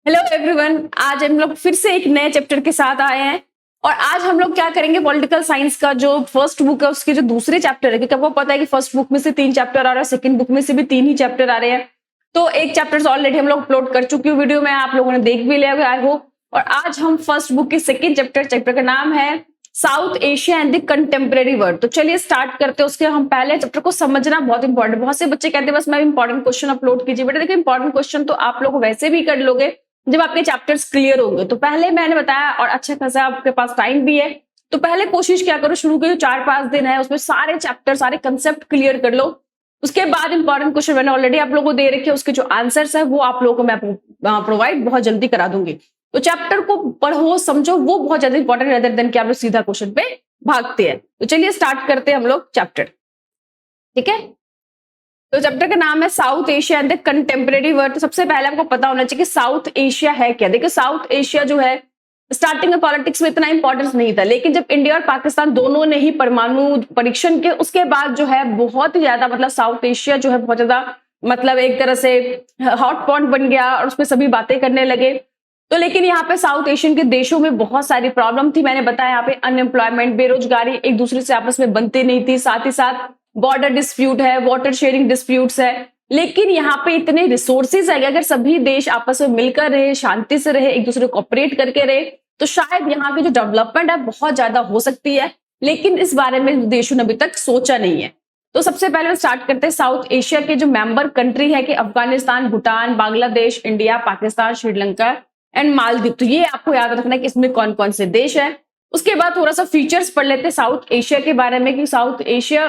Hello everyone, आज हम लोग फिर से एक नए चैप्टर के साथ आए हैं। और आज हम लोग क्या करेंगे, पॉलिटिकल साइंस का जो फर्स्ट बुक है उसके जो दूसरे चैप्टर है, क्योंकि आपको पता है कि फर्स्ट बुक में से 3 चैप्टर आ रहा है, सेकंड बुक में से भी 3 ही चैप्टर आ रहे हैं। तो एक चैप्टर ऑलरेडी हम लोग अपलोड कर चुकी हूँ वीडियो में, आप लोगों ने देख भी लिया आई होप। और आज हम फर्स्ट बुक के सेकेंड चैप्टर का नाम है south Asia and the contemporary world. तो चलिए स्टार्ट करते हैं। उसके हम पहले चैप्टर को समझना बहुत इंपॉर्टेंट। बहुत से बच्चे कहते हैं बस मैं इंपॉर्टेंट क्वेश्चन अपलोड कीजिए। बेटा देखिए, इंपॉर्टेंट क्वेश्चन तो आप लोग वैसे भी कर लोगे जब आपके चैप्टर्स क्लियर होंगे। तो पहले मैंने बताया, और अच्छा खासा आपके पास टाइम भी है, तो पहले कोशिश क्या करो, शुरू के जो 4-5 दिन है उसमें सारे चैप्टर सारे कंसेप्ट क्लियर कर लो। उसके बाद इंपॉर्टेंट क्वेश्चन मैंने ऑलरेडी आप लोगों को दे रखे, उसके जो आंसर्स है वो आप लोगों को मैं प्रोवाइड बहुत जल्दी करा दूंगी। तो चैप्टर को पढ़ो समझो, वो बहुत ज्यादा इंपॉर्टेंट रेदर देन कि आप लोग सीधा क्वेश्चन पे भागते हैं। तो चलिए स्टार्ट करते हैं हम लोग चैप्टर, ठीक है। तो चैप्टर का नाम है south Asia and the contemporary world. तो सबसे पहले आपको पता होना चाहिए कि साउथ एशिया है क्या। देखिए, साउथ एशिया जो है स्टार्टिंग में पॉलिटिक्स में इतना इंपॉर्टेंस नहीं था, लेकिन जब इंडिया और पाकिस्तान दोनों ने ही परमाणु परीक्षण के उसके बाद जो है बहुत ही ज्यादा, मतलब साउथ एशिया जो है बहुत ज्यादा, मतलब एक तरह से हॉट पॉइंट बन गया और उसमें सभी बातें करने लगे। तो लेकिन यहाँ पे साउथ एशियन के देशों में बहुत सारी प्रॉब्लम थी। मैंने बताया यहाँ पे अनएम्प्लॉयमेंट, बेरोजगारी, एक दूसरे से आपस में बनती नहीं थी, साथ ही साथ बॉर्डर डिस्प्यूट है, वाटर शेयरिंग डिस्प्यूट्स है। लेकिन यहाँ पे इतने रिसोर्सेज है कि अगर सभी देश आपस में मिलकर रहे, शांति से रहे, एक दूसरे को ऑपरेट करके रहे, तो शायद यहाँ की जो डेवलपमेंट है बहुत ज्यादा हो सकती है। लेकिन इस बारे में देशों ने अभी तक सोचा नहीं है। तो सबसे पहले स्टार्ट करते हैं साउथ एशिया के जो मेंबर कंट्री है कि अफगानिस्तान, भूटान, बांग्लादेश, इंडिया, पाकिस्तान, श्रीलंका एंड मालदीव। तो ये आपको याद रखना है कि इसमें कौन कौन से देश है। उसके बाद थोड़ा सा फीचर्स पढ़ लेते हैं साउथ एशिया के बारे में कि साउथ एशिया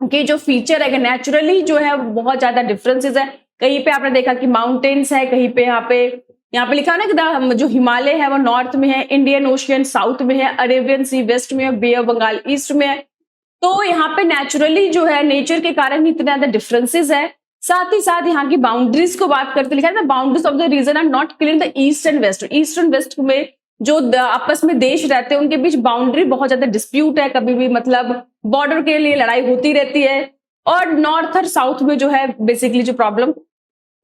के जो फीचर है नेचुरली जो है बहुत ज्यादा डिफरेंसेस है। कहीं पे आपने देखा कि माउंटेन्स है, कहीं पे यहाँ पे लिखा है ना कि जो हिमालय है वो नॉर्थ में है, इंडियन ओशियन साउथ में है, अरेबियन सी वेस्ट में है, बे ऑफ बंगाल ईस्ट में है। तो यहाँ पे नेचुरली जो है नेचर के कारण ही इतने ज्यादा डिफरेंसेस है। साथ ही साथ यहाँ की बाउंड्रीज को बात करते लिखा है boundaries of the region are not clear in the east and west. East and west में जो आपस में देश रहते हैं उनके बीच बाउंड्री बहुत ज्यादा डिस्प्यूट है, कभी भी मतलब बॉर्डर के लिए लड़ाई होती रहती है। और नॉर्थ और साउथ में जो है बेसिकली जो प्रॉब्लम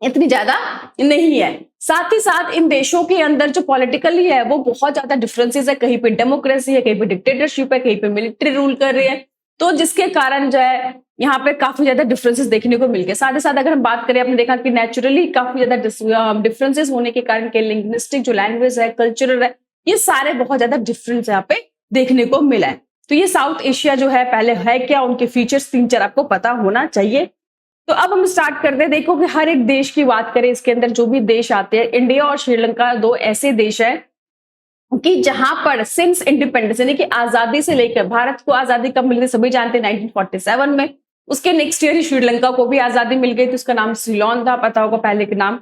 इतनी ज्यादा नहीं है। साथ ही साथ इन देशों के अंदर जो पॉलिटिकली है वो बहुत ज्यादा डिफरेंसेस है, कहीं पे डेमोक्रेसी है, कहीं पे डिक्टेटरशिप है, कहीं पे मिलिट्री रूल कर रही है। तो जिसके कारण जो है यहाँ पे काफी ज्यादा डिफरेंसेस देखने को मिल गए। साथ ही साथ अगर हम बात करें, आपने देखा कि नेचुरली काफी ज्यादा डिफरेंसेस होने के कारण के लिंग्विस्टिक जो लैंग्वेज है, कल्चरल है, ये सारे बहुत ज्यादा डिफरेंस यहाँ पे देखने को मिला है। तो ये साउथ एशिया जो है पहले है क्या, उनके फीचर्स 3-4 आपको पता होना चाहिए। तो अब हम स्टार्ट करते हैं। देखो कि हर एक देश की बात करें, इसके अंदर जो भी देश आते हैं, इंडिया और श्रीलंका 2 ऐसे देश है कि जहां पर सिंस इंडिपेंडेंस यानी कि आजादी से लेकर, भारत को आजादी कब मिली थी सभी जानते हैं 1947 में। उसके नेक्स्ट ईयर ही श्रीलंका को भी आजादी मिल गई थी, उसका नाम सिलोन था, पता होगा पहले के नाम।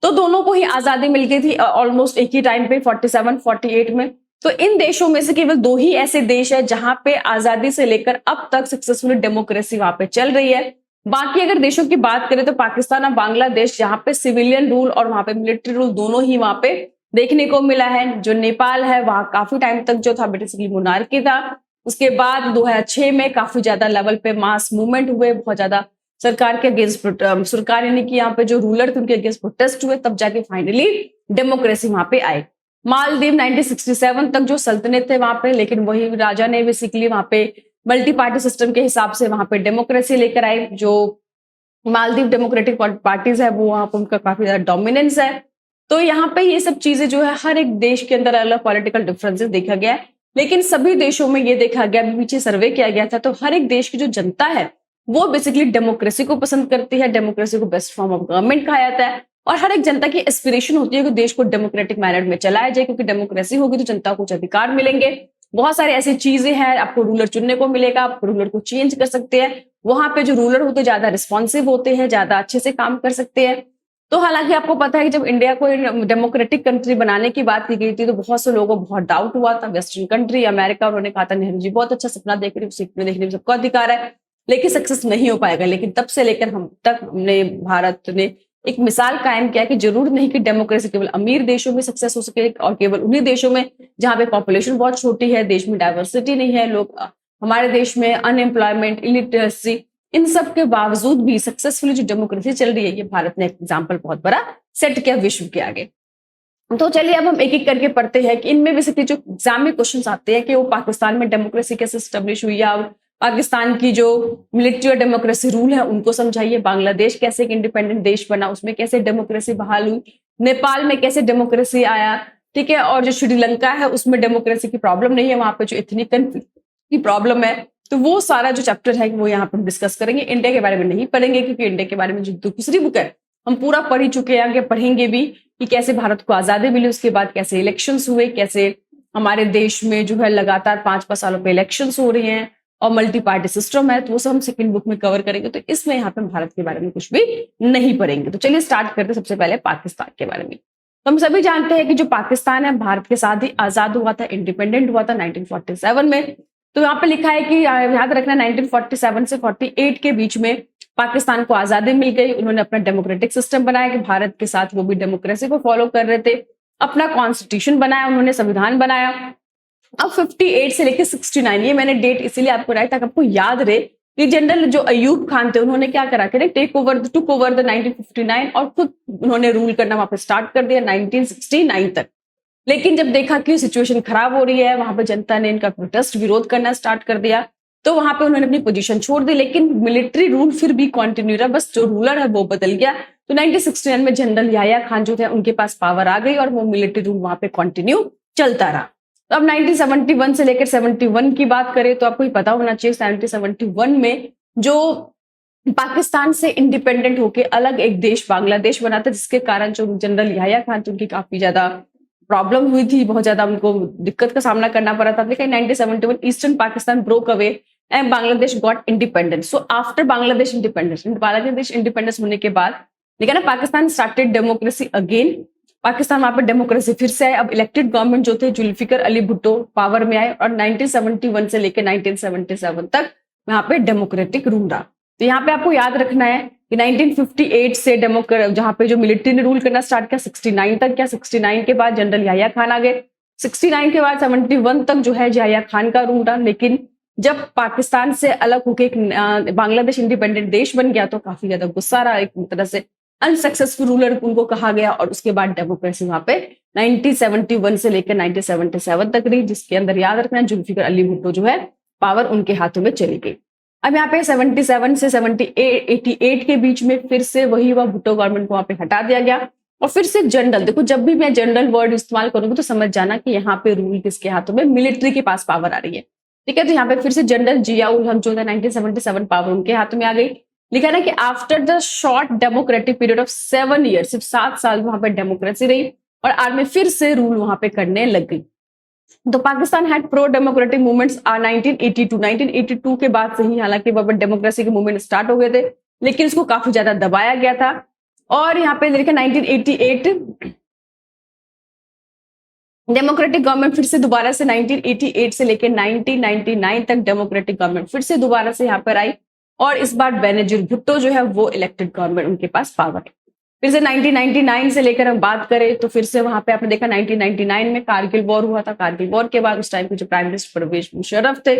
तो दोनों को ही आजादी मिल गई थी ऑलमोस्ट एक ही टाइम पे 47-48 में। तो इन देशों में से केवल 2 ही ऐसे देश है जहां पे आजादी से लेकर अब तक सक्सेसफुली डेमोक्रेसी वहां पे चल रही है। बाकी अगर देशों की बात करें तो पाकिस्तान और बांग्लादेश, जहां पे सिविलियन रूल और वहां पे मिलिट्री रूल दोनों ही वहां पे देखने को मिला है। जो नेपाल है वहां काफी टाइम तक जो था बेसिकली मोनार्की था। उसके बाद 2006 में काफी ज्यादा लेवल पे मास मूवमेंट हुए, बहुत ज्यादा सरकार के अगेंस्ट, सरकार यानी कि यहाँ पे जो रूलर थे उनके अगेंस्ट प्रोटेस्ट हुए, तब जाके फाइनली डेमोक्रेसी वहां पे आई। मालदीव 1967 तक जो सल्तनत थे वहां पे, लेकिन वही राजा ने बेसिकली वहां पे मल्टी पार्टी सिस्टम के हिसाब से वहां पे डेमोक्रेसी लेकर आए। जो मालदीव डेमोक्रेटिक पार्टीज है वो वहां पर उनका काफी ज्यादा डोमिनेंस है। तो यहाँ पे ये सब चीजें जो है हर एक देश के अंदर अलग पॉलिटिकल डिफरेंसेस देखा गया है। लेकिन सभी देशों में ये देखा गया, अभी पीछे सर्वे किया गया था, तो हर एक देश की जो जनता है वो बेसिकली डेमोक्रेसी को पसंद करती है। डेमोक्रेसी को बेस्ट फॉर्म ऑफ गवर्नमेंट कहा जाता है। और हर एक जनता की एस्पिरेशन होती है कि देश को डेमोक्रेटिक मैनर में चलाया जाए, क्योंकि डेमोक्रेसी होगी तो जनता को कुछ अधिकार मिलेंगे। बहुत सारी ऐसी चीजें हैं, आपको रूलर चुनने को मिलेगा, आप रूलर को चेंज कर सकते हैं। वहां पे जो रूलर होते हैं ज्यादा रिस्पॉन्सिव होते हैं, ज्यादा अच्छे से काम कर सकते हैं। तो हालांकि आपको पता है कि जब इंडिया को डेमोक्रेटिक कंट्री बनाने की बात की गई थी तो बहुत से लोगों को बहुत डाउट हुआ था। वेस्टर्न कंट्री, अमेरिका, उन्होंने कहा था नेहरू जी बहुत अच्छा सपना देख रहे हैं, सपने देखने में सबको अधिकार है, लेकिन सक्सेस नहीं हो पाएगा। लेकिन तब से लेकर हम तक हमने, भारत ने एक मिसाल कायम किया कि जरूर नहीं कि डेमोक्रेसी केवल अमीर देशों में सक्सेस हो सके और केवल उन्हीं देशों में जहां पे पॉपुलेशन बहुत छोटी है, देश में डाइवर्सिटी नहीं है, लोग हमारे देश में अनएम्प्लॉयमेंट, इलिटरेसी, इन सब के बावजूद भी सक्सेसफुली जो डेमोक्रेसी चल रही है, ये भारत ने एक एग्जाम्पल बहुत बड़ा सेट किया विश्व के आगे। तो चलिए अब हम एक एक करके पढ़ते हैं कि इनमें बेसिकली जो एग्जाम में क्वेश्चंस आते हैं कि वो पाकिस्तान में डेमोक्रेसी कैसे स्टेब्लिश हुई, या पाकिस्तान की जो मिलिट्री और डेमोक्रेसी रूल है उनको समझाइए, बांग्लादेश कैसे एक इंडिपेंडेंट देश बना उसमें कैसे डेमोक्रेसी बहाल हुई, नेपाल में कैसे डेमोक्रेसी आया, ठीक है, और जो श्रीलंका है उसमें डेमोक्रेसी की प्रॉब्लम नहीं है, वहां पे जो एथनिक की प्रॉब्लम है, तो वो सारा जो चैप्टर है वो यहाँ पर हम डिस्कस करेंगे। इंडिया के बारे में नहीं पढ़ेंगे क्योंकि इंडिया के बारे में जो दूसरी बुक है हम पूरा पढ़ ही चुके हैं, आगे पढ़ेंगे भी कि कैसे भारत को आजादी मिली, उसके बाद कैसे इलेक्शंस हुए, कैसे हमारे देश में जो है लगातार 5-5 सालों पे इलेक्शंस हो रही हैं और मल्टी पार्टी सिस्टम है, तो वो सब हम सेकंड बुक में कवर करेंगे। तो इसमें यहाँ पे हम भारत के बारे में कुछ भी नहीं पढ़ेंगे। तो चलिए स्टार्ट करते हैं सबसे पहले पाकिस्तान के बारे में। तो हम सभी जानते हैं कि जो पाकिस्तान है भारत के साथ ही आजाद हुआ था, इंडिपेंडेंट हुआ था 1947 में। तो यहाँ पे लिखा है कि याद रखना 1947 से 48 के बीच में पाकिस्तान को आजादी मिल गई। उन्होंने अपना डेमोक्रेटिक सिस्टम बनाया कि भारत के साथ वो भी डेमोक्रेसी को फॉलो कर रहे थे, अपना कॉन्स्टिट्यूशन बनाया, उन्होंने संविधान बनाया। अब 58 से लेकर 69, ये मैंने डेट इसीलिए आपको रखा ताकि आपको याद रहे कि जनरल जो अयूब खान थे उन्होंने क्या करा कि टुक ओवर द 1959 और खुद उन्होंने रूल करना वहां पे स्टार्ट कर दिया 1969 तक। लेकिन जब देखा कि सिचुएशन खराब हो रही है, वहां पे जनता ने इनका प्रोटेस्ट विरोध करना स्टार्ट कर दिया, तो वहां पे उन्होंने अपनी पोजीशन छोड़ दी। लेकिन मिलिट्री रूल फिर भी कंटिन्यू रहा, बस जो रूलर है वो बदल गया। तो 1969 में जनरल याह्या खान जो थे उनके पास पावर आ गई और वो मिलिट्री रूल वहां पे कंटिन्यू चलता रहा। तो अब 1971 से लेकर 71 की बात करें तो आपको ही पता होना चाहिए 1971 में जो पाकिस्तान से इंडिपेंडेंट होके अलग एक देश बांग्लादेश बना था, जिसके कारण जो जनरल याह्या खान थे उनकी काफी ज्यादा प्रॉब्लम हुई थी, बहुत ज्यादा उनको दिक्कत का सामना करना पड़ा था। लेकिन 1971 eastern Pakistan broke away and Bangladesh got independence. So after Bangladesh independence होने के बाद देखा ना Pakistan started democracy again. Pakistan वहां पर डेमोक्रेसी फिर से आए। अब इलेक्टेड गवर्नमेंट जो थे जुल्फिकर अली भुट्टो पावर में आए और 1971 से लेकर 1977 तक वहां पे डेमोक्रेटिक रूल रहा। तो यहाँ पे आपको याद रखना है कि 1958 से जहां पे जो मिलिट्री ने रूल करना स्टार्ट किया 69 तक क्या, 69 के बाद जनरल याह्या खान आ गए, 69 के बाद 71 तक जो है याह्या खान का रूल रहा। लेकिन जब पाकिस्तान से अलग होकर बांग्लादेश इंडिपेंडेंट देश बन गया तो काफी ज्यादा गुस्सा रहा, एक तरह से अनसक्सेसफुल रूलर उनको कहा गया और उसके बाद डेमोक्रेसी वहां पे 1971 से लेकर 1977 तक रही, जिसके अंदर याद रखना जुल्फिकर अली भुट्टो जो है पावर उनके हाथों में चली गई। अब यहाँ पे 77 से 88 के बीच में फिर से वही हुआ, भुट्टो गवर्नमेंट को वहां पे हटा दिया गया और फिर से जनरल, देखो जब भी मैं जनरल वर्ड इस्तेमाल करूंगी तो समझ जाना कि यहाँ पे रूल किसके हाथों में, मिलिट्री के पास पावर आ रही है, ठीक है। तो यहाँ पे फिर से जनरल जियाउल हक जो था 1977 पावर उनके हाथों में आ गई। लिखा ना कि after the short democratic period of 7 year, सिर्फ 7 साल वहां पे डेमोक्रेसी रही और आर्मी फिर से रूल वहां पे करने लग गई। तो Pakistan had pro democratic movements 1982 के बाद से ही, हालांकि वहां डेमोक्रेसी के मूवमेंट स्टार्ट हो गए थे लेकिन इसको काफी ज्यादा दबाया गया था। और यहाँ पे देखिए 1988 डेमोक्रेटिक गवर्नमेंट फिर से दोबारा से 1988 से लेकर 1999 तक डेमोक्रेटिक गवर्नमेंट फिर से दोबारा से यहाँ पर आई और इस बार बेनजीर भुट्टो जो है वो इलेक्टेड गवर्नमेंट उनके पास पावर है। फिर से 1999 से लेकर हम बात करें तो फिर से वहां पे आपने देखा 1999 में कारगिल वॉर हुआ था। कारगिल वॉर के बाद उस टाइम के जो प्राइम मिनिस्टर परवेज मुशर्रफ थे,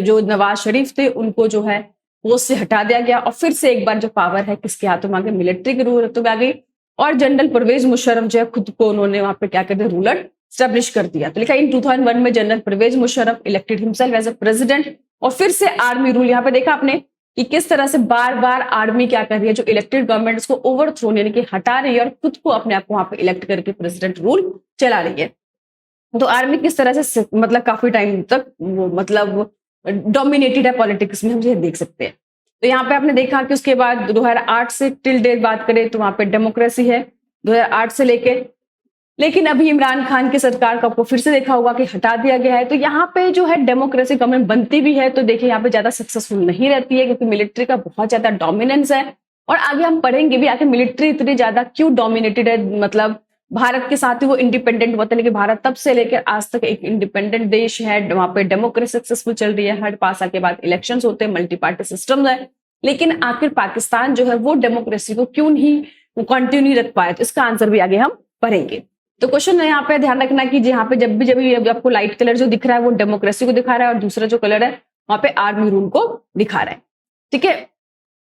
जो नवाज शरीफ थे, उनको जो है पोस्ट से हटा दिया गया और फिर से एक बार जो पावर है किसके हाथों में आ गई, मिलिट्री के हाथों में आ गई और जनरल परवेज मुशर्रफ जो है खुद को उन्होंने वहां पे क्या कहते हैं रूलर स्टैब्लिश कर दिया। तो लिखा इन 2001 में general Pervez Musharraf elected himself as a president और फिर से आर्मी रूल। यहाँ पे देखा आपने कि किस तरह से बार बार आर्मी क्या कर रही है, जो इलेक्टेड गवर्नमेंट उसको ओवरथ्रो यानी कि हटा रही है और खुद को अपने आप को वहां पे इलेक्ट करके प्रेसिडेंट रूल चला रही है। तो आर्मी किस तरह से मतलब काफी टाइम तक वो मतलब डोमिनेटेड है पॉलिटिक्स में, हम ये देख सकते हैं। तो यहाँ पे आपने देखा कि उसके बाद 2008 से टिल डेट बात करें तो वहां पे डेमोक्रेसी है 2008 से लेके, लेकिन अभी इमरान खान की सरकार का आपको फिर से देखा होगा कि हटा दिया गया है। तो यहाँ पे जो है डेमोक्रेसी गवर्नमेंट बनती भी है तो देखिए यहाँ पे ज्यादा सक्सेसफुल नहीं रहती है क्योंकि मिलिट्री का बहुत ज्यादा डोमिनेंस है। और आगे हम पढ़ेंगे भी आखिर मिलिट्री इतनी ज्यादा क्यों डोमिनेटेड है, मतलब भारत के साथ ही वो इंडिपेंडेंट हुआ था लेकिन भारत तब से लेकर आज तक एक इंडिपेंडेंट देश है, वहां पे डेमोक्रेसी सक्सेसफुल चल रही है, हर पासा के बाद इलेक्शंस होते हैं, मल्टी पार्टी सिस्टम है, लेकिन आखिर पाकिस्तान जो है वो डेमोक्रेसी को क्यों नहीं कंटिन्यू रख पाया। तो इसका आंसर भी आगे हम पढ़ेंगे। तो क्वेश्चन यहाँ पे ध्यान रखना कि यहाँ पे जब भी आपको लाइट कलर जो दिख रहा है वो डेमोक्रेसी को दिखा रहा है और दूसरा जो कलर है वहां पे आर्मी रूल को दिखा रहा है, ठीक है।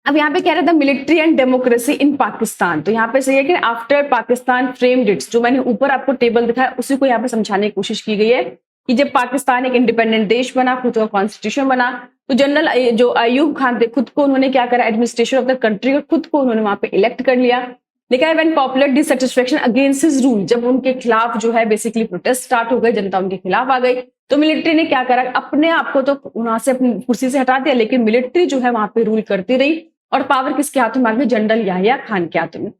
अब यहाँ पे कह रहा था military and democracy in Pakistan, तो यहाँ पे सही है कि आफ्टर पाकिस्तान फ्रेम्ड इट्स, जो मैंने ऊपर आपको टेबल दिखाया उसी को यहाँ पे समझाने की कोशिश की गई है कि जब पाकिस्तान एक इंडिपेंडेंट देश बना, खुद का कॉन्स्टिट्यूशन बना, तो जनरल जो अयूब खान थे खुद को उन्होंने क्या करा, एडमिनिस्ट्रेशन ऑफ द कंट्री खुद को उन्होंने वहां पे इलेक्ट कर लिया। लिखा है when popular dissatisfaction against his rule, जब उनके खिलाफ जो है बेसिकली प्रोटेस्ट स्टार्ट हो गए, जनता उनके खिलाफ आ गई, तो मिलिट्री ने क्या करा, अपने आप को तो वहां से अपनी कुर्सी से हटा दिया, लेकिन मिलिट्री जो है वहां पे रूल करती रही और पावर किसके हाथों में आ गई, जनरल याहिया खान के हाथों में।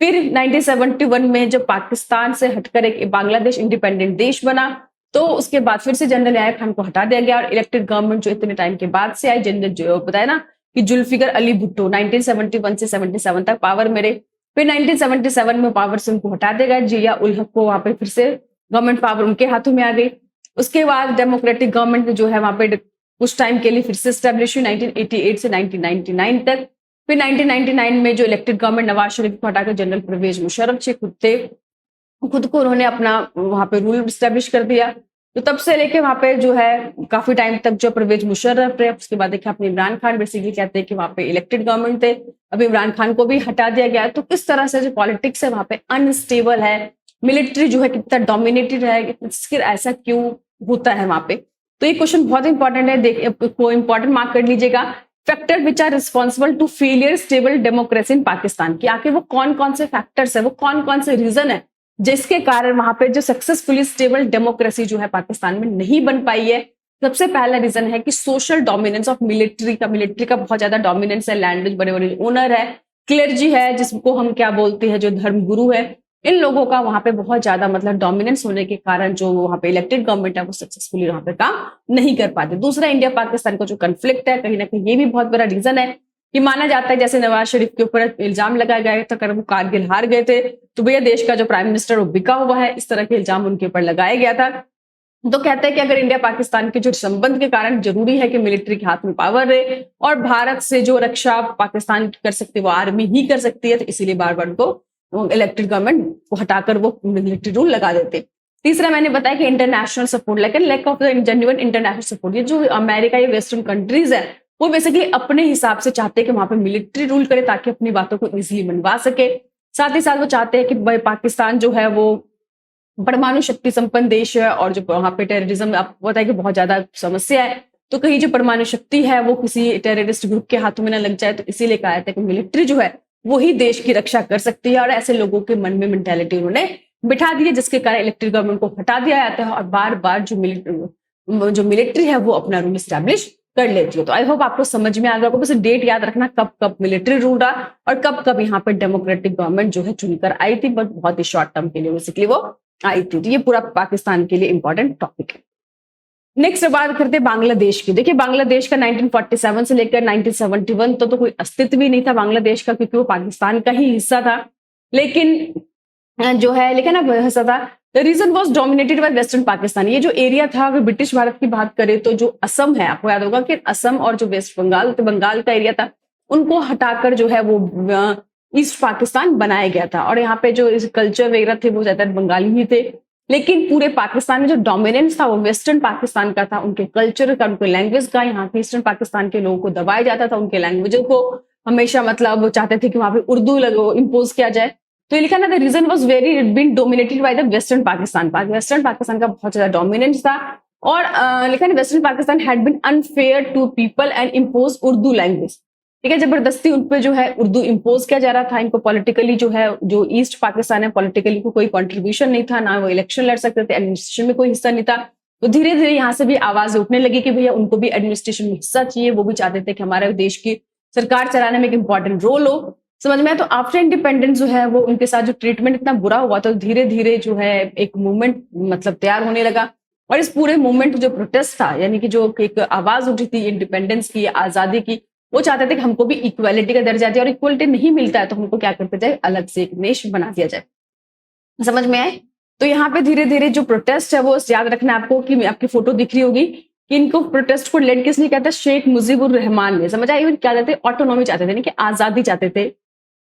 फिर 1971 में जब पाकिस्तान से हटकर एक बांग्लादेश इंडिपेंडेंट देश बना, तो उसके बाद फिर से जनरल याहिया खान को हटा दिया गया और इलेक्टेड गवर्नमेंट जो इतने टाइम के बाद से आई, जनरल जो बताया ना कि जुल्फिकर अली भुट्टो 1971 से 77 तक पावर में रहे। फिर 1977 में पावर से उनको हटा दिया गया, जिया उल हक को वहां पे फिर से गवर्नमेंट पावर उनके हाथों में आ गई। उसके बाद डेमोक्रेटिक गवर्नमेंट जो है वहां पे कुछ टाइम के लिए फिर से स्टैब्लिश हुई 1988 से 1999 तक। फिर 1999 में जो इलेक्टेड गवर्नमेंट नवाज शरीफ को हटाकर जनरल परवेज मुशर्रफ जी खुद थे, खुद को उन्होंने अपना वहां पे रूल स्टैब्लिश कर दिया। तो तब से लेके वहां पे जो है काफी टाइम तक जो परवेज मुशर्रफ रहे, उसके बाद देखिए अपने इमरान खान बेसिकली कहते हैं कि वहां पे इलेक्टेड गवर्नमेंट थे, अब इमरान खान को भी हटा दिया गया। तो किस तरह से जो पॉलिटिक्स है वहां पे अनस्टेबल है, मिलिट्री जो है कितना डोमिनेटेड है, ऐसा क्यों होता है वहां पे। तो ये क्वेश्चन बहुत इंपॉर्टेंट है, को इंपॉर्टेंट मार्क कर लीजिएगा। Factor which are responsible to failure stable democracy in Pakistan, की आखिर वो कौन कौन से फैक्टर्स है, वो कौन कौन से रीजन है जिसके कारण वहां पे जो सक्सेसफुली स्टेबल डेमोक्रेसी जो है पाकिस्तान में नहीं बन पाई है। सबसे पहला रीजन है कि सोशल डोमिनेंस ऑफ मिलिट्री का बहुत ज्यादा डोमिनेंस है, लैंड बड़े बड़े ओनर है, क्लर्जी है जिसको हम क्या बोलते हैं जो धर्म गुरु है, इन लोगों का वहां पे बहुत ज्यादा मतलब डोमिनेंस होने के कारण जो वहां पे इलेक्टेड गवर्नमेंट है वो सक्सेसफुली वहां पे काम नहीं कर पाते। दूसरा, इंडिया पाकिस्तान का जो कन्फ्लिक्ट है, कहीं ना कहीं ये भी बहुत बड़ा रीजन है कि माना जाता है जैसे नवाज शरीफ के ऊपर इल्जाम लगाया गया था, अगर वो कारगिल हार गए थे तो भैया देश का जो प्राइम मिनिस्टर वो बिका हुआ है, इस तरह के इल्जाम उनके ऊपर लगाया गया था। तो कहते हैं कि अगर इंडिया पाकिस्तान के जो संबंध के कारण जरूरी है कि मिलिट्री के हाथ में पावर रहे और भारत से जो रक्षा पाकिस्तान कर सकती है वो आर्मी ही कर सकती है, तो इसीलिए बार बार उनको इलेक्टेड गवर्नमेंट को हटाकर वो मिलिट्री रूल लगा देते। तीसरा, मैंने बताया कि इंटरनेशनल सपोर्ट, लेकिन lack of the genuine international support, ये जो अमेरिका या वेस्टर्न कंट्रीज है वो बेसिकली अपने हिसाब से चाहते हैं कि वहां पे मिलिट्री रूल करे ताकि अपनी बातों को इजीली मनवा सके। साथ ही साथ वो चाहते हैं कि भाई पाकिस्तान जो है वो परमाणु शक्ति संपन्न देश है और जो वहां पे टेररिज्म आपको पता है कि बहुत ज्यादा समस्या है, तो कहीं जो परमाणु शक्ति है वो किसी टेररिस्ट ग्रुप के हाथों में ना लग जाए, तो इसीलिए कहा जाता है कि मिलिट्री जो है वही देश की रक्षा कर सकती है। और ऐसे लोगों के मन में मेंटालिटी उन्होंने बिठा दी है, जिसके कारण इलेक्टेड गवर्नमेंट को हटा दिया जाता है और बार बार जो मिलिट्री है वो अपना रूल स्टैब्लिश कर लेती है। तो आई होप आपको समझ में आ गया। बस डेट याद रखना कब कब मिलिट्री रूल रहा और कब कब यहाँ पर डेमोक्रेटिक गवर्नमेंट जो है चुनकर आई थी, बट बहुत ही शॉर्ट टर्म के लिए बेसिकली वो आई थी। तो ये पूरा पाकिस्तान के लिए इंपॉर्टेंट टॉपिक है। नेक्स्ट बात करते हैं बांग्लादेश की। देखिए बांग्लादेश का 1947 से लेकर 1971 तो कोई अस्तित्व ही नहीं था बांग्लादेश का, क्योंकि वो पाकिस्तान का ही हिस्सा था। लेकिन जो है लेकिन अब हिस्सा था, the region was dominated by western Pakistan. ये जो एरिया था, अगर ब्रिटिश भारत की बात करें तो जो असम है, आपको याद होगा कि असम और जो वेस्ट बंगाल तो बंगाल का एरिया था, उनको हटाकर जो है वो ईस्ट पाकिस्तान बनाया गया था। और यहाँ पे जो कल्चर वगैरह थे वो ज्यादा बंगाली ही थे, लेकिन पूरे पाकिस्तान में जो डोमिनेंस था वो वेस्टर्न पाकिस्तान का था, उनके कल्चर का, उनके लैंग्वेज का। यहाँ के ईस्टर्न पाकिस्तान के लोगों को दबाया जाता था, उनके लैंग्वेज को हमेशा मतलब चाहते थे कि वहां पे उर्दू इम्पोज किया जाए। तो ये लिखा ना, the region was very been dominated by the western Pakistan. Western Pakistan का बहुत ज्यादा डोमिनेंस था और लिखा ना, western Pakistan had been unfair to people and impose Urdu language. ठीक है, जबरदस्ती उन पे जो है उर्दू इम्पोज किया जा रहा था। इनको पॉलिटिकली जो है, जो ईस्ट पाकिस्तान है, पॉलिटिकली को कोई कंट्रीब्यूशन नहीं था, ना वो इलेक्शन लड़ सकते थे, एडमिनिस्ट्रेशन में कोई हिस्सा नहीं था। तो धीरे धीरे यहाँ से भी आवाज उठने लगी कि भैया उनको भी एडमिनिस्ट्रेशन में हिस्सा चाहिए, वो भी चाहते थे कि हमारे देश की सरकार चलाने में एक इंपॉर्टेंट रोल हो। समझ में आया? तो आफ्टर इंडिपेंडेंस जो है वो उनके साथ जो ट्रीटमेंट इतना बुरा हुआ, तो धीरे धीरे जो है एक मूवमेंट मतलब तैयार होने लगा। और इस पूरे मूवमेंट जो प्रोटेस्ट था, यानी कि जो एक आवाज उठी थी इंडिपेंडेंस की, आजादी की, वो चाहते थे कि हमको भी इक्वालिटी का दर्जा दिया, और इक्वालिटी नहीं मिलता है तो हमको क्या करते जाए, अलग से एक नेशन बना दिया जाए। समझ में आए? तो यहाँ पे धीरे धीरे जो प्रोटेस्ट है वो याद रखना आपको कि आपकी फोटो दिख रही होगी कि इनको प्रोटेस्ट को लेड किसने कहता है, शेख मुजीबुर रहमान ने। समझ आए? क्या चाहते थे, ऑटोनॉमी चाहते थे, यानी कि आजादी चाहते थे।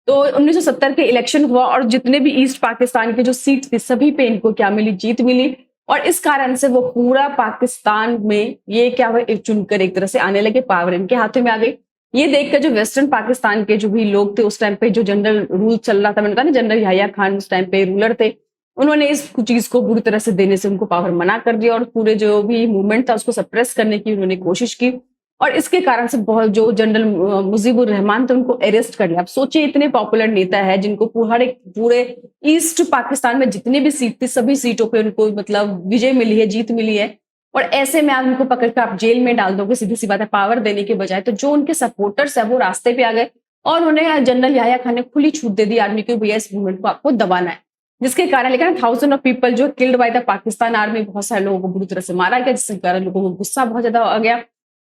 तो 1970 के इलेक्शन हुआ और जितने भी ईस्ट पाकिस्तान के जो सीट थी सभी पे इनको क्या मिली, जीत मिली। और इस कारण से वो पूरा पाकिस्तान में ये क्या हुआ, चुनकर एक तरह से आने लगे, पावर इनके हाथों में आ गई। ये देखकर जो वेस्टर्न पाकिस्तान के जो भी लोग थे उस टाइम पे, जो जनरल रूल चल रहा था, मैंने बताया ना जनरल याह्या खान उस टाइम पे रूलर थे, उन्होंने इस चीज को बुरी तरह से देने से उनको पावर मना कर दिया और पूरे जो भी मूवमेंट था उसको सप्रेस करने की उन्होंने कोशिश की। और इसके कारण से बहुत जो जनरल मुजीबुर रहमान थे उनको अरेस्ट कर लिया। अब सोचिए इतने पॉपुलर नेता है जिनको पूरे ईस्ट पाकिस्तान में जितनी भी सीट थी सभी सीटों पे उनको मतलब विजय मिली है, जीत मिली है, और ऐसे में आप उनको पकड़ कर आप जेल में डाल दोगे, सीधी सी बात है, पावर देने के बजाय। तो जो उनके सपोर्टर्स है वो रास्ते पे आ गए और उन्हें जनरल याह्या खान ने खुली छूट दे दी आर्मी को, भैया इस मूवमेंट को आपको दबाना है। जिसके कारण लेकिन 1000 ऑफ पीपल जो killed by the Pakistan army, बहुत सारे लोगों को बुरी तरह से मारा गया, जिसके कारण लोगों को गुस्सा बहुत ज्यादा आ गया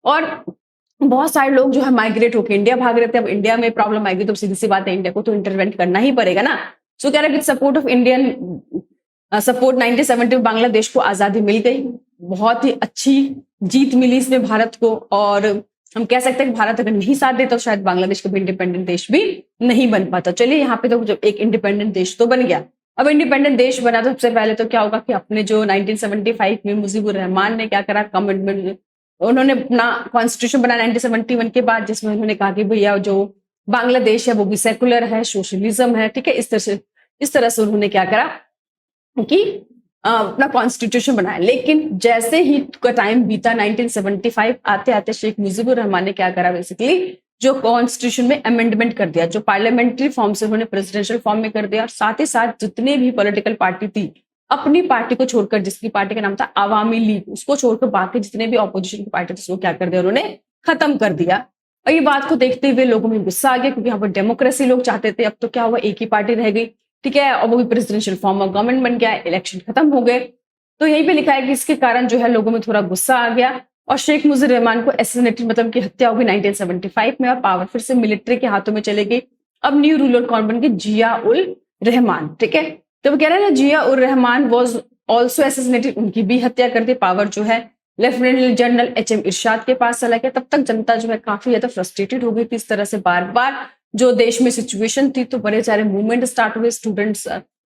और बहुत सारे लोग जो है माइग्रेट होकर इंडिया भाग रहे थे। अब इंडिया में प्रॉब्लम आएगी तो सीधी सी बात है इंडिया को तो इंटरवेंट करना ही पड़ेगा ना। सो कह रहे with support of Indian support 1970 में बांग्लादेश को आजादी मिल गई। बहुत ही अच्छी जीत मिली इसमें भारत को, और हम कह सकते हैं कि भारत अगर नहीं साथ देता तो शायद बांग्लादेश कभी इंडिपेंडेंट देश भी नहीं बन पाता। चलिए यहाँ पे तो जब एक इंडिपेंडेंट देश तो बन गया। अब इंडिपेंडेंट देश बना तो सबसे पहले तो क्या होगा कि अपने जो 1975 में मुजीबुर रहमान ने क्या करा, कमेंटमेंट उन्होंने अपना कॉन्स्टिट्यूशन बनाया 1971 के बाद, जिसमें उन्होंने कहा कि भैया जो बांग्लादेश है वो भी सेकुलर है, सोशलिज्म है, ठीक है। इस तरह से उन्होंने क्या करा कि अपना कॉन्स्टिट्यूशन बनाया। लेकिन जैसे ही का टाइम बीता 1975 आते आते शेख मुजीबुर रहमान ने क्या करा, बेसिकली जो कॉन्स्टिट्यूशन में अमेंडमेंट कर दिया, जो पार्लियामेंट्री फॉर्म से उन्होंने प्रेसिडेंशियल फॉर्म में कर दिया, और साथ ही साथ जितने भी पॉलिटिकल पार्टी थी अपनी पार्टी को छोड़कर, जिसकी पार्टी का नाम था आवामी लीग, उसको छोड़कर बाकी जितने भी ऑपोजिशन की पार्टी थी उसको क्या कर दिया उन्होंने, खत्म कर दिया। और ये बात को देखते हुए लोगों में गुस्सा आ गया, क्योंकि यहाँ पर डेमोक्रेसी लोग चाहते थे। अब तो क्या हुआ, एक ही पार्टी रह गई, ठीक है, और वो भी प्रेसिडेंशियल फॉर्म ऑफ गवर्नमेंट बन गया, इलेक्शन खत्म हो गए। तो यहीं पे लिखा है कि इसके कारण जो है लोगों में थोड़ा गुस्सा आ गया और शेख मुजीबुर रहमान को एसेसिनेटेड, मतलब की हत्या हो गई 1975 में, और पावर फिर से मिलिट्री के हाथों में चले गई। अब न्यू रूलर कौन बन गए, जिया उल रहमान, ठीक है। तो वो कह रहे हैं ना, जिया उल रहमान वाज आल्सो एसेसिनेटेड, उनकी भी हत्या कर दी। पावर जो है लेफ्टिनेंट जनरल एच एम इरशाद के पास चला गया। तब तक जनता जो है काफी ज्यादा फ्रस्ट्रेटेड हो गई थी इस तरह से बार बार जो देश में सिचुएशन थी। तो बड़े सारे मूवमेंट स्टार्ट हुए स्टूडेंट्स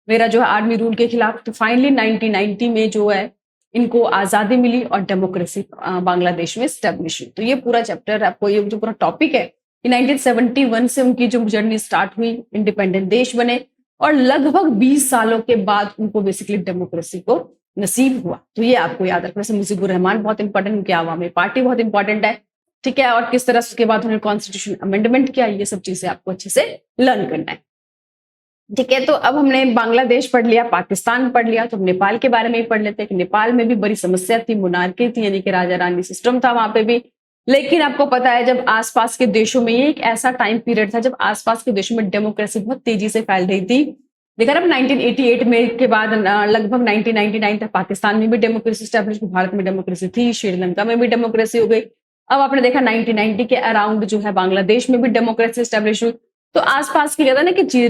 मेरा जो है आर्मी रूल के खिलाफ। तो फाइनली 1990 में जो है इनको आजादी मिली और डेमोक्रेसी बांग्लादेश में स्टेब्लिश हुई। तो ये पूरा चैप्टर आपको, ये जो पूरा टॉपिक है कि 1971 से उनकी जो जर्नी स्टार्ट हुई, इंडिपेंडेंट देश बने, और लगभग 20 सालों के बाद उनको बेसिकली डेमोक्रेसी को नसीब हुआ। तो ये आपको याद रखना है। मुजीबुर रहमान बहुत इंपॉर्टेंट, उनके आवामी पार्टी बहुत इंपॉर्टेंट है, ठीक है, और किस तरह से उसके बाद उन्होंने कॉन्स्टिट्यूशन अमेंडमेंट किया, ये सब चीजें आपको अच्छे से लर्न करना है, ठीक है। तो अब हमने बांग्लादेश पढ़ लिया, पाकिस्तान पढ़ लिया, तो नेपाल के बारे में ही पढ़ लेते हैं कि नेपाल में भी बड़ी समस्या थी, मोनार्की थी, यानी कि राजा रानी सिस्टम था वहां पे भी। लेकिन आपको पता है जब आसपास के देशों में, ये एक ऐसा टाइम पीरियड था जब आसपास के देशों में डेमोक्रेसी बहुत तेजी से फैल रही थी। देखा ना 1988 में के बाद लगभग 1999 तक पाकिस्तान में भी डेमोक्रेसी स्टैब्लिश, भारत में डेमोक्रेसी थी, श्रीलंका में भी डेमोक्रेसी हो गई। अब आपने देखा 1990 के अराउंड जो है बांग्लादेश में भी डेमोक्रेसी स्टैब्लिश हुई। तो आसपास की कहता है ना कि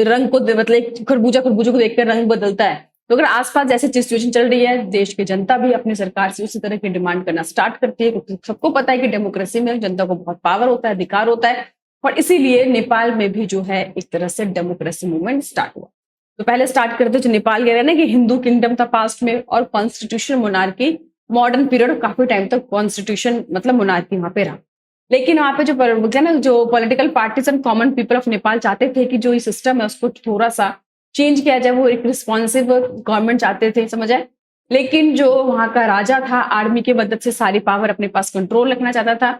रंग को, मतलब खरबूजा खरबूजे को देखकर रंग बदलता है। तो अगर आसपास जैसी सिचुएशन चल रही है, देश की जनता भी अपनी सरकार से उसी तरह की डिमांड करना स्टार्ट करती है, क्योंकि सबको पता है कि डेमोक्रेसी में जनता को बहुत पावर होता है, अधिकार होता है, और इसीलिए नेपाल में भी जो है एक तरह से डेमोक्रेसी मूवमेंट स्टार्ट हुआ। तो पहले स्टार्ट करते जो नेपाल कह रहे हैं ना कि हिंदू किंगडम था पास्ट में, और कॉन्स्टिट्यूशन मोनार्की मॉडर्न पीरियड, काफी टाइम तक कॉन्स्टिट्यूशन मतलब मोनार्की वहां पे रहा। लेकिन वहां पे जो ना जो political parties and common people of Nepal चाहते थे कि जो ये सिस्टम है उसको थोड़ा सा चेंज किया जाए, वो एक रिस्पॉन्सिव गवर्नमेंट चाहते थे, समझ आए। लेकिन जो वहां का राजा था आर्मी की मदद से सारी पावर अपने पास कंट्रोल रखना चाहता था।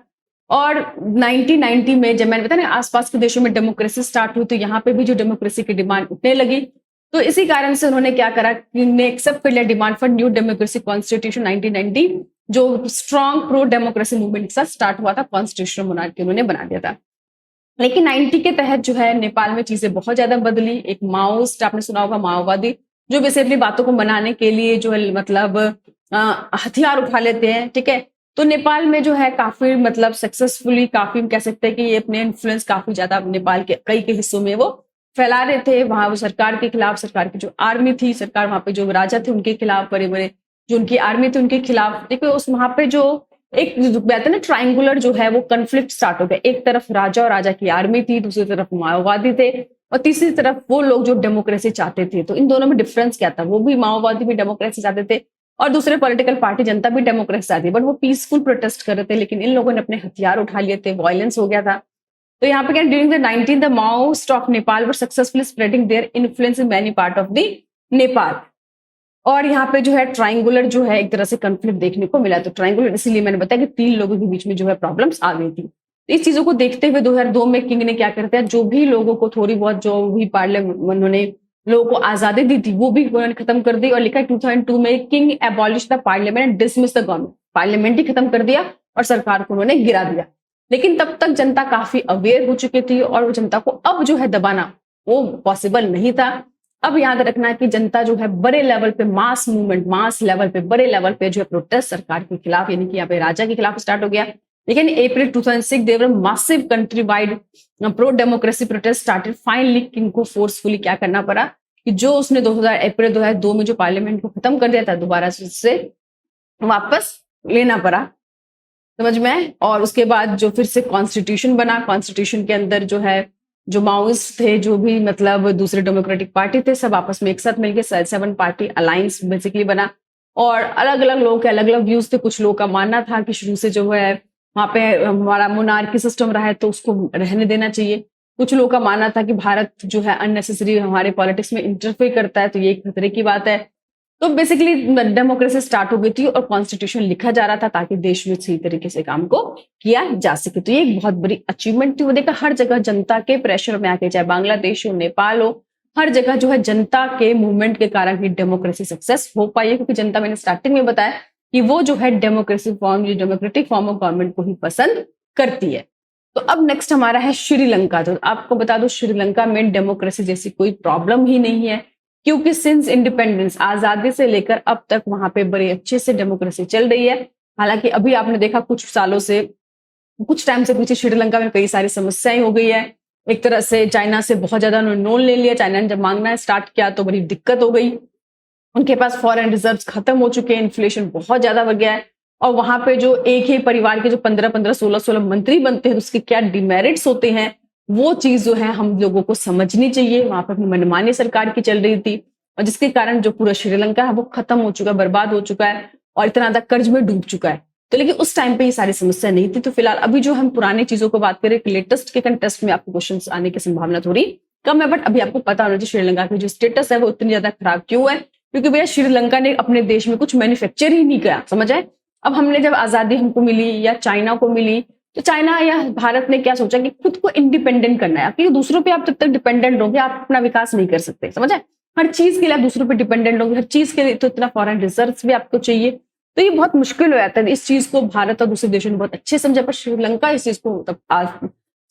और 1990 में जब मैंने बताया ना आसपास के देशों में डेमोक्रेसी स्टार्ट हुई, तो यहाँ पे भी जो डेमोक्रेसी की डिमांड उठने लगी। तो इसी कारण से उन्होंने क्या करा कि उन्होंने एक्सेप्ट कर लिया demand for new democracy constitution 1990, जो स्ट्रॉन्ग प्रो डेमोक्रेसी मूवमेंट के साथ स्टार्ट हुआ था, कॉन्स्टिट्यूशनल मोनार्की उन्होंने बना दिया था। लेकिन 90 के तहत जो है नेपाल में चीजें बहुत ज्यादा बदली। एक माओइस्ट, आपने सुना होगा, माओवादी, जो बेसिकली बातों को मनाने के लिए जो है मतलब हथियार उठा लेते हैं, ठीक है। तो नेपाल में जो है काफी मतलब सक्सेसफुली, काफी कह सकते हैं कि ये अपने इन्फ्लुएंस काफी ज्यादा नेपाल के कई के हिस्सों में वो फैला रहे थे। वहां वो सरकार के खिलाफ, सरकार की जो आर्मी थी, सरकार वहां पे जो राजा थे उनके खिलाफ, बड़े बड़े जो उनकी आर्मी थी उनके खिलाफ। देखो उस वहां पे जो एक कहते हैं ना ट्रायंगुलर जो है वो कन्फ्लिक्ट स्टार्ट हो गया। एक तरफ राजा और राजा की आर्मी थी, दूसरी तरफ माओवादी थे, और तीसरी तरफ वो लोग जो डेमोक्रेसी चाहते थे। तो इन दोनों में डिफरेंस क्या था, वो भी माओवादी भी डेमोक्रेसी चाहते थे, और दूसरे पॉलिटिकल पार्टी जनता भी डेमोक्रेसी आती है, बट वो पीसफुल प्रोटेस्ट कर रहे थे, लेकिन इन लोगों ने अपने हथियार उठा लिए थे, वायलेंस हो गया था। तो यहाँ पे क्या, during the 19 the Maoist of Nepal were successfully spreading their influence in many part of the Nepal. और यहाँ पे जो है ट्राइंगुलर जो है एक तरह से कंफ्लिक्ट देखने को मिला। तो ट्राइंगुलर इसलिए मैंने बताया कि 3 लोगों के बीच में जो है प्रॉब्लम्स आ गई थी। तो इस चीजों को देखते हुए 2002 में किंग ने क्या करते हैं, जो भी लोगों को थोड़ी बहुत जो भी पार्लियामेंट उन्होंने लोगों को आजादी दी थी वो भी उन्होंने खत्म कर दी। और लिखा है 2002 में king abolish the parliament and dismiss the government. Parliament ही खत्म कर दिया और सरकार को उन्होंने गिरा दिया। लेकिन तब तक जनता काफी अवेयर हो चुकी थी और वो जनता को अब जो है दबाना वो पॉसिबल नहीं था। अब याद रखना है कि जनता जो है बड़े लेवल पे मास मूवमेंट, मास लेवल पे बड़े लेवल पे जो है प्रोटेस्ट सरकार के खिलाफ यानी कि यहाँ पे राजा के खिलाफ स्टार्ट हो गया। लेकिन April 2006 there were massive country wide pro democracy protest started. Finally king को फोर्सफुली क्या करना पड़ा कि जो उसने अप्रैल 2002 में जो पार्लियामेंट को खत्म कर दिया था दोबारा से वापस लेना पड़ा, समझ में। और उसके बाद जो फिर से कॉन्स्टिट्यूशन बना, कॉन्स्टिट्यूशन के अंदर जो है जो माओइस्ट थे, जो भी मतलब दूसरे डेमोक्रेटिक पार्टी थे, सब आपस में एक साथ मिलकर 7 पार्टी अलायंस बेसिकली बना। और अलग अलग लोगों के अलग अलग व्यूज थे। कुछ लोगों का मानना था कि शुरू से जो है वहां पे हमारा मोनार्की सिस्टम रहा है तो उसको रहने देना चाहिए। कुछ लोगों का मानना था कि भारत जो है अननेसेसरी हमारे पॉलिटिक्स में इंटरफेयर करता है, तो ये एक खतरे की बात है। तो बेसिकली डेमोक्रेसी स्टार्ट हो गई थी और कॉन्स्टिट्यूशन लिखा जा रहा था ताकि देश में सही तरीके से काम को किया जा सके। तो ये एक बहुत बड़ी अचीवमेंट थी। वो देखा हर जगह जनता के प्रेशर में आके, चाहे बांग्लादेश हो, नेपाल हो, हर जगह जो है जनता के मूवमेंट के कारण ही डेमोक्रेसी सक्सेस हो पाई है। क्योंकि जनता, मैंने स्टार्टिंग में बताया कि वो जो है डेमोक्रेसी फॉर्म, जो डेमोक्रेटिक फॉर्म ऑफ गवर्नमेंट को ही पसंद करती है। तो अब नेक्स्ट हमारा है श्रीलंका। तो आपको बता दो श्रीलंका में डेमोक्रेसी जैसी कोई प्रॉब्लम ही नहीं है, क्योंकि सिंस इंडिपेंडेंस, आजादी से लेकर अब तक वहां पे बड़े अच्छे से डेमोक्रेसी चल रही है। हालांकि अभी आपने देखा कुछ सालों से, कुछ टाइम से पीछे श्रीलंका में कई सारी समस्याएं हो गई है। एक तरह से चाइना से बहुत ज्यादा उन्होंने लोन ले लिया। चाइना ने जब मांगना स्टार्ट किया तो बड़ी दिक्कत हो गई। उनके पास फॉरेन रिजर्व्स खत्म हो चुके हैं, इन्फ्लेशन बहुत ज्यादा बढ़ गया है। और वहां पे जो एक ही परिवार के जो 15-15, 16-16 मंत्री बनते हैं, उसके क्या डिमेरिट्स होते हैं, वो चीज जो है हम लोगों को समझनी चाहिए। वहां पर अपनी मनमानी सरकार की चल रही थी और जिसके कारण जो पूरा श्रीलंका है वो खत्म हो चुका है, बर्बाद हो चुका है और इतना ज्यादा कर्ज में डूब चुका है। तो लेकिन उस टाइम पे ये सारी समस्या नहीं थी। तो फिलहाल अभी जो हम पुरानी चीजों को बात करें, लेटेस्ट के कंटेस्ट में आपको क्वेश्चन आने की संभावना थोड़ी कम है। बट अभी आपको पता होना चाहिए श्रीलंका की जो स्टेटस है वो इतनी ज्यादा खराब क्यों है, क्योंकि भैया श्रीलंका ने अपने देश में कुछ मैन्युफैक्चर ही नहीं किया, समझ आए। अब हमने जब आजादी हमको मिली या चाइना को मिली, तो चाइना या भारत ने क्या सोचा कि खुद को इंडिपेंडेंट करना है, क्योंकि दूसरों पे आप जब तक डिपेंडेंट रहोगे आप अपना विकास नहीं कर सकते, समझ आए। हर चीज के लिए आप दूसरों पे डिपेंडेंट होगे, हर चीज के लिए तो इतना फॉरेन रिजर्व्स भी आपको चाहिए। तो ये बहुत मुश्किल हो जाता है। इस चीज को भारत और दूसरे देशों ने बहुत अच्छे समझा, पर श्रीलंका इस चीज को तब आज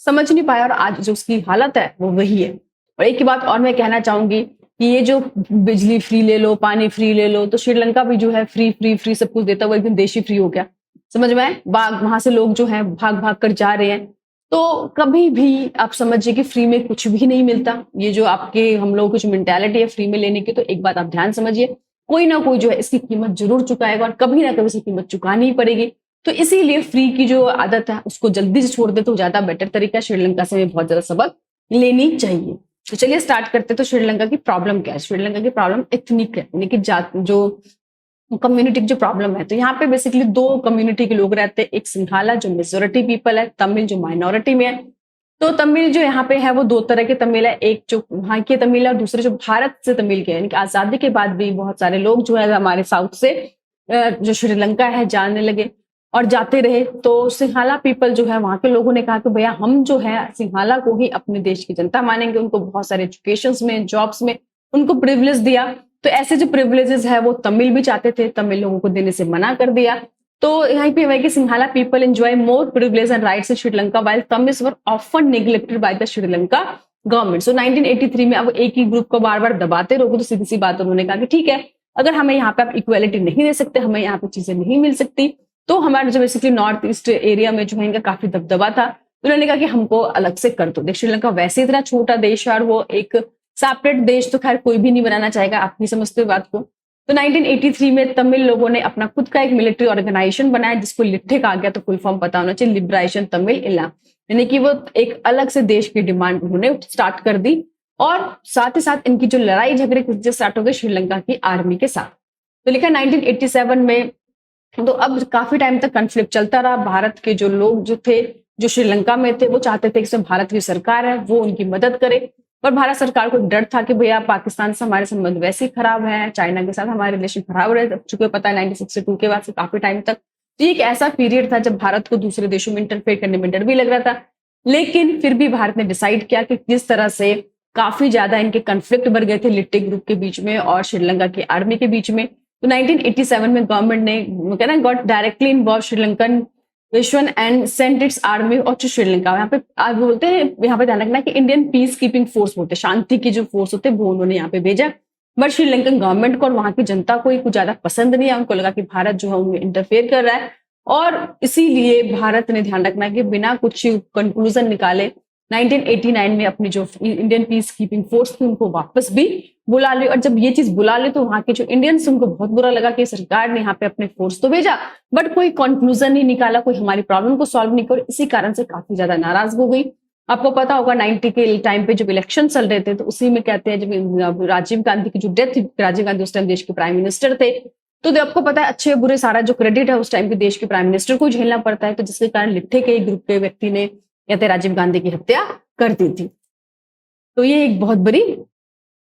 समझ नहीं पाया और आज जो उसकी हालत है वो वही है। और एक बात और मैं कहना चाहूंगी कि ये जो बिजली फ्री ले लो, पानी फ्री ले लो, तो श्रीलंका भी जो है फ्री फ्री फ्री सब कुछ देता हुआ एकदम देश ही फ्री हो गया, समझ में आए। वहां से लोग जो है भाग भाग कर जा रहे हैं। तो कभी भी आप समझिए कि फ्री में कुछ भी नहीं मिलता। ये जो आपके हम लोगों की जो मेंटालिटी है फ्री में लेने की, तो एक बात आप ध्यान समझिए, कोई ना कोई जो है इसकी कीमत जरूर चुकाएगा और कभी ना कभी इसकी कीमत चुकानी ही पड़ेगी। तो इसीलिए फ्री की जो आदत है उसको जल्दी से छोड़ दे तो ज्यादा बेटर तरीका है। श्रीलंका से हमें बहुत ज्यादा सबक लेनी चाहिए। तो चलिए स्टार्ट करते। तो श्रीलंका की प्रॉब्लम क्या है? श्रीलंका की प्रॉब्लम एथनिक है, यानी कि जात, जो कम्युनिटी की जो प्रॉब्लम है। तो यहाँ पे बेसिकली 2 कम्युनिटी के लोग रहते हैं। एक सिंघाला जो मेजोरिटी पीपल है, तमिल जो माइनॉरिटी में है। तो तमिल जो यहाँ पे है वो 2 तरह के तमिल है, एक जो वहां के तमिल है और दूसरे जो भारत से तमिल के, यानी कि आजादी के बाद भी बहुत सारे लोग जो है हमारे साउथ से जो श्रीलंका है जाने लगे और जाते रहे। तो सिंघाला पीपल जो है वहां के लोगों ने कहा कि भैया हम जो है सिंघाला को ही अपने देश की जनता मानेंगे। उनको बहुत सारे एजुकेशन में, जॉब्स में उनको प्रिविलेज दिया। तो ऐसे जो प्रिविलेजेस है वो तमिल भी चाहते थे, तमिल लोगों को देने से मना कर दिया। तो यहाँ पे है कि Sinhala people enjoy more privilege and rights in Sri Lanka while Tamils were often neglected by the Sri Lanka government. So 1983 में अब एक ही ग्रुप को बार बार दबाते रहोगे तो सीधी सी बात उन्होंने कहा कि ठीक है, अगर हमें यहाँ पे आप इक्वालिटी नहीं दे सकते, हमें यहाँ पे चीजें नहीं मिल सकती, तो हमारे जो बेसिकली नॉर्थ ईस्ट एरिया में जो है इनका काफी दबदबा था, तो उन्होंने कहा कि हमको अलग से कर दो। देख श्रीलंका वैसे इतना छोटा देश है और वो एक सेपरेट देश तो खैर कोई भी नहीं बनाना चाहेगा, आप नहीं समझते हो बात को। तो 1983 में तमिल लोगों ने अपना खुद का एक मिलिट्री ऑर्गेनाइजेशन बनाया जिसको लिट्ठे कहा गया। तो फुल फॉर्म पता होना चाहिए, लिबरेशन तमिल इला, यानी कि वो एक अलग से देश की डिमांड उन्होंने स्टार्ट कर दी। और साथ ही साथ इनकी जो लड़ाई झगड़े स्टार्ट हो गए श्रीलंका की आर्मी के साथ। तो लिखा 1987 में। तो अब काफी टाइम तक कन्फ्लिक्ट चलता रहा। भारत के जो लोग जो थे, जो श्रीलंका में थे, वो चाहते थे कि इसमें भारत की सरकार है वो उनकी मदद करे, पर भारत सरकार को डर था कि भैया पाकिस्तान से हमारे संबंध वैसे ही खराब है, चाइना के साथ हमारे रिलेशन खराब रहे, चुके पता है 1962 के बाद से काफी टाइम तक। तो ये एक ऐसा पीरियड था जब भारत को दूसरे देशों में इंटरफेयर करने में डर भी लग रहा था। लेकिन फिर भी भारत ने डिसाइड किया कि जिस तरह से काफी ज्यादा इनके कन्फ्लिक्ट बढ़ गए थे लिट्टे ग्रुप के बीच में और श्रीलंका की आर्मी के बीच में, तो 1987 में गवर्नमेंट ने कहना गॉट डायरेक्टली इन्वॉल्व श्रीलंकन विश्वन एंड सेंट इट्स आर्मी और टू श्रीलंका। यहाँ पे आप बोलते हैं, यहाँ पे ध्यान रखना कि इंडियन पीस कीपिंग फोर्स बोलते हैं, शांति की जो फोर्स होते हैं वो उन्होंने यहाँ पे भेजा। बट श्रीलंकन गवर्नमेंट को और वहां की जनता को कुछ ज्यादा पसंद नहीं है, उनको लगा कि भारत जो है उनमें इंटरफेयर कर रहा है, और इसीलिए भारत ने ध्यान रखना कि बिना कुछ कंक्लूजन निकाले 1989 में अपनी जो इंडियन पीस कीपिंग फोर्स थी उनको वापस भी बुला ली। और जब ये चीज बुला ली तो वहां के जो इंडियंस उनको बहुत बुरा लगा कि सरकार ने यहाँ पे अपने फोर्स तो भेजा बट कोई कंक्लूजन नहीं निकाला, कोई हमारी प्रॉब्लम को सॉल्व नहीं कर, इसी कारण से काफी ज्यादा नाराज हो गई। आपको पता होगा 90 के टाइम पे जब इलेक्शन चल रहे थे तो उसी में कहते हैं जब राजीव गांधी की जो डेथ, राजीव गांधी उस टाइम देश के प्राइम मिनिस्टर थे, तो आपको पता है अच्छे बुरे सारा जो क्रेडिट है उस टाइम के देश के प्राइम मिनिस्टर को झेलना पड़ता है, तो जिसके कारण लिट्टे के ग्रुप के व्यक्ति ने कहते राजीव गांधी की हत्या कर दी थी। तो ये एक बहुत बड़ी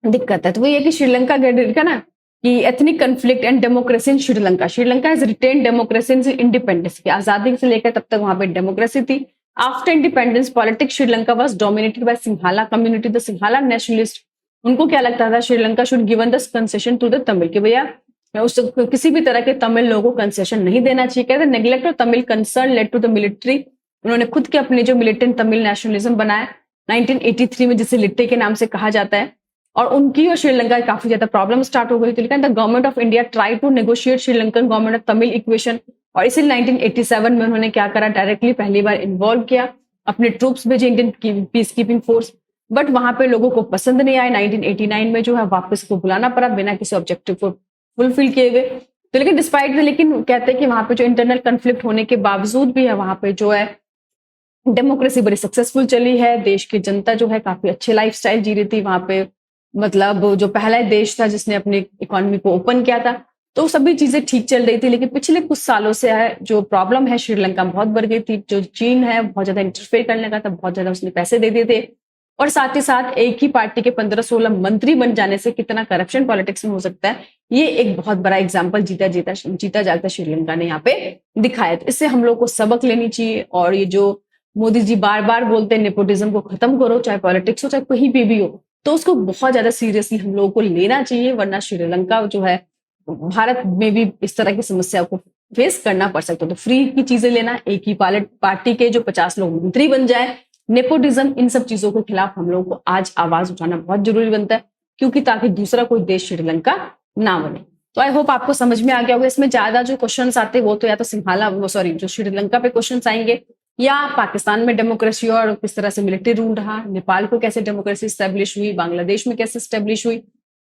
दिक्कत है। तो वो ये कि श्रीलंका का ना कि ethnic conflict and democracy in Sri Lanka, Sri Lanka has retain democracy in independence, की आजादी से लेकर तब तक वहां पे डेमोक्रेसी थी। After independence politics Sri Lanka was dominated by Sinhala community, the Sinhala nationalist. उनको क्या लगता था Sri Lanka should given the concession to the Tamil, कि भैया उस किसी भी तरह के तमिल लोगों को कंसेशन नहीं देना चाहिए। कहते neglect of Tamil concern led to the military, उन्होंने खुद के अपने जो मिलिटेंट तमिल नेशनलिज्म बनाया 1983 में, जिसे लिट्टे के नाम से कहा जाता है, और उनकी और श्रीलंका काफी ज्यादा प्रॉब्लम स्टार्ट हो गई। तो लिखा the government of India try to negotiate Sri Lankan government of Tamil equation, और इसीलिए 1987 में उन्होंने क्या करा, डायरेक्टली पहली बार इन्वॉल्व किया, अपने ट्रूप्स भेजे Indian peace keeping force, but वहां पे लोगों को पसंद नहीं आया। 1989 में जो है वापस को बुलाना पड़ा बिना किसी ऑब्जेक्टिव को फुलफिल किए गए। तो लेकिन डिस्पाइट, लेकिन कहते हैं कि वहां पे जो इंटरनल कन्फ्लिक्ट होने के बावजूद भी है वहां पे जो है डेमोक्रेसी बड़ी सक्सेसफुल चली है। देश की जनता जो है काफी अच्छे लाइफस्टाइल जी रही थी वहां पे, मतलब जो पहला देश था जिसने अपनी इकोनॉमी को ओपन किया था, तो सभी चीजें ठीक चल रही थी। लेकिन पिछले कुछ सालों से है जो प्रॉब्लम है श्रीलंका बहुत बढ़ गई थी। जो चीन है बहुत ज्यादा इंटरफेयर करने लगा था, बहुत ज्यादा उसने पैसे दे दिए थे, और साथ ही साथ एक ही पार्टी के 15-16 मंत्री बन जाने से कितना करप्शन पॉलिटिक्स में हो सकता है, ये एक बहुत बड़ा एग्जाम्पल जीता जागता श्रीलंका ने यहाँ पे दिखाया। तो इससे हम लोग को सबक लेनी चाहिए। और ये जो मोदी जी बार बार बोलते हैं नेपोटिज्म को खत्म करो, चाहे पॉलिटिक्स हो चाहे कहीं पे भी हो, तो उसको बहुत ज्यादा सीरियसली हम लोगों को लेना चाहिए, वरना श्रीलंका जो है भारत में भी इस तरह की समस्या को फेस करना पड़ सकता है। तो फ्री की चीजें लेना, एक ही पार्टी के जो 50 लोग मंत्री बन जाए, नेपोटिज्म, इन सब चीजों के खिलाफ हम लोगों को आज आवाज उठाना बहुत जरूरी बनता है, क्योंकि ताकि दूसरा कोई देश श्रीलंका ना बने। तो आई होप आपको समझ में आ गया होगा। इसमें ज्यादा जो क्वेश्चंस आते हैं वो तो या तो जो श्रीलंका पे क्वेश्चंस आएंगे, या पाकिस्तान में डेमोक्रेसी और किस तरह से मिलिट्री रूल रहा, नेपाल को कैसे डेमोक्रेसी स्टैब्लिश हुई, बांग्लादेश में कैसे स्टैब्लिश हुई,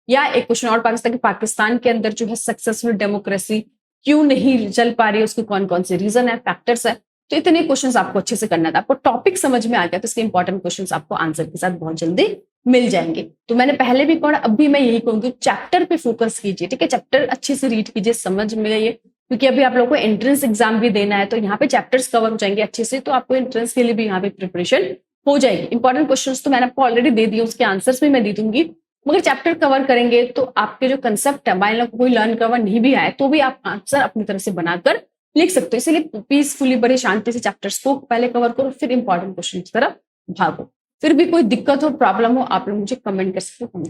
या एक क्वेश्चन और पाकिस्तान के अंदर जो है सक्सेसफुल डेमोक्रेसी क्यों नहीं चल पा रही है, उसके कौन कौन से रीजन है, फैक्टर्स है। तो इतने क्वेश्चंस आपको अच्छे से करना था। आपको टॉपिक समझ में आ गया तो इसके इंपॉर्टेंट क्वेश्चंस आपको आंसर के साथ बहुत जल्दी मिल जाएंगे। तो मैंने पहले भी कहा, अब भी मैं यही कहूंगी, चैप्टर पे फोकस कीजिए, ठीक है। चैप्टर अच्छे से रीड कीजिए, समझ में आइए, क्योंकि अभी आप लोगों को एंट्रेंस एग्जाम भी देना है, तो यहाँ पे चैप्टर्स कवर हो जाएंगे अच्छे से, तो आपको एंट्रेंस के लिए भी यहाँ पे प्रिपरेशन हो जाएगी। इंपॉर्टेंट क्वेश्चंस तो मैंने आपको ऑलरेडी दे दिए, उसके आंसर्स भी मैं दे दूंगी, मगर चैप्टर कवर करेंगे तो आपके जो कंसेप्ट है, मान लो कोई लर्न कवर नहीं भी आए तो भी आप आंसर अपनी तरफ से बनाकर लिख सकते हो। इसलिए पीसफुली बड़ी शांति से चैप्टर्स को पहले कवर करो, फिर इंपॉर्टेंट क्वेश्चन की तरफ भागो। फिर भी कोई दिक्कत हो, प्रॉब्लम हो, आप लोग मुझे कमेंट कर सकते हो।